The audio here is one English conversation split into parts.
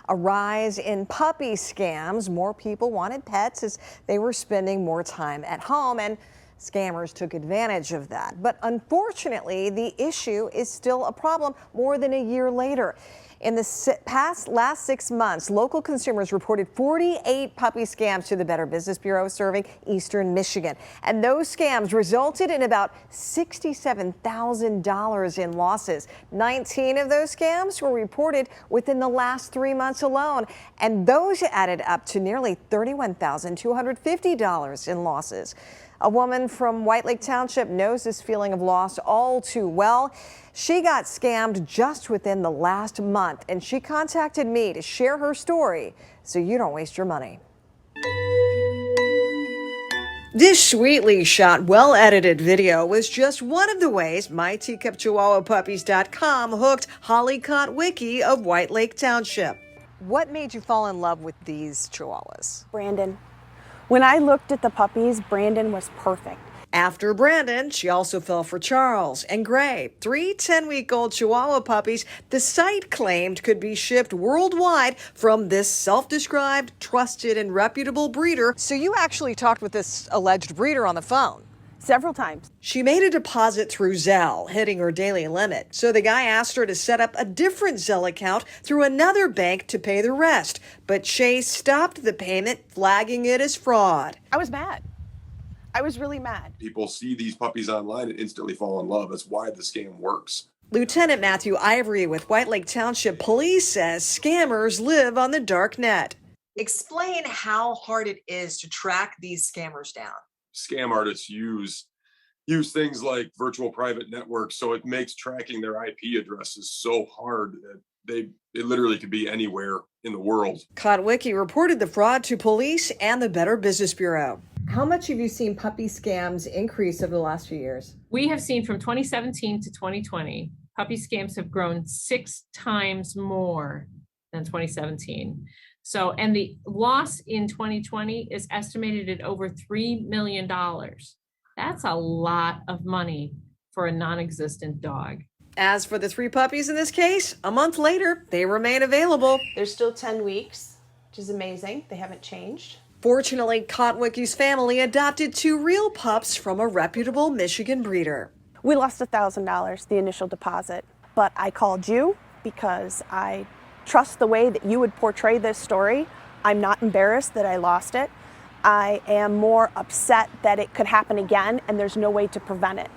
A rise in puppy scams. More people wanted pets as they were spending more time at home, and scammers took advantage of that. But unfortunately, the issue is still a problem more than a year later. In the last 6 months, local consumers reported 48 puppy scams to the Better Business Bureau serving eastern Michigan. And those scams resulted in about $67,000 in losses. 19 of those scams were reported within the last 3 months alone. And those added up to nearly $31,250 in losses. A woman from White Lake Township knows this feeling of loss all too well. She got scammed just within the last month, and she contacted me to share her story so you don't waste your money. This sweetly shot, well-edited video was just one of the ways MyTeacupChihuahuaPuppies.com hooked Holly Kotwicki of White Lake Township. What made you fall in love with these Chihuahuas? Brandon. When I looked at the puppies, Brandon was perfect. After Brandon, she also fell for Charles and Gray, 3 10-week-old Chihuahua puppies the site claimed could be shipped worldwide from this self-described, trusted, and reputable breeder. So you actually talked with this alleged breeder on the phone? Several times. She made a deposit through Zelle, hitting her daily limit. So the guy asked her to set up a different Zelle account through another bank to pay the rest. But Chase stopped the payment, flagging it as fraud. I was mad. I was really mad. People see these puppies online and instantly fall in love. That's why the scam works. Lieutenant Matthew Ivory with White Lake Township Police says scammers live on the dark net. Explain how hard it is to track these scammers down. Scam artists use things like virtual private networks, so it makes tracking their IP addresses so hard that it literally could be anywhere in the world. Kotwicki reported the fraud to police and the Better Business Bureau. How much have you seen puppy scams increase over the last few years? We have seen from 2017 to 2020, puppy scams have grown 6 times more than 2017. So, and the loss in 2020 is estimated at over $3 million. That's a lot of money for a non-existent dog. As for the 3 puppies in this case, a month later, they remain available. They're still 10 weeks, which is amazing. They haven't changed. Fortunately, Kotwicki's family adopted 2 real pups from a reputable Michigan breeder. We lost $1,000, the initial deposit, but I called you because I trust the way that you would portray this story. I'm not embarrassed that I lost it. I am more upset that it could happen again and there's no way to prevent it.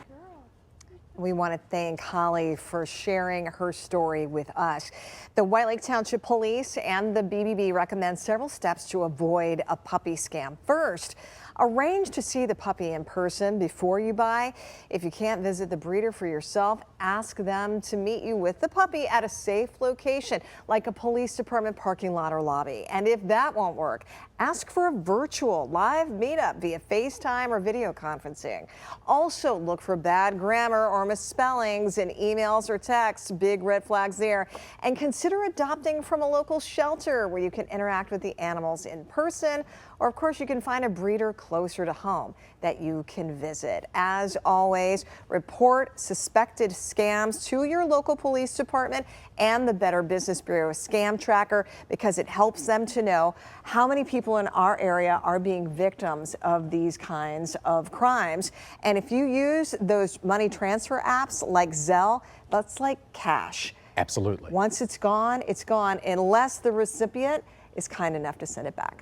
We want to thank Holly for sharing her story with us. The White Lake Township Police and the BBB recommend several steps to avoid a puppy scam. First, arrange to see the puppy in person before you buy. If you can't visit the breeder for yourself, ask them to meet you with the puppy at a safe location, like a police department parking lot or lobby. And if that won't work, ask for a virtual live meetup via FaceTime or video conferencing. Also look for bad grammar or misspellings in emails or texts, big red flags there. And consider adopting from a local shelter where you can interact with the animals in person, or of course you can find a breeder closer to home that you can visit. As always, report suspected scams to your local police department and the Better Business Bureau Scam Tracker, because it helps them to know how many people in our area are being victims of these kinds of crimes. And if you use those money transfer apps like Zelle, that's like cash. Absolutely. Once it's gone, unless the recipient is kind enough to send it back.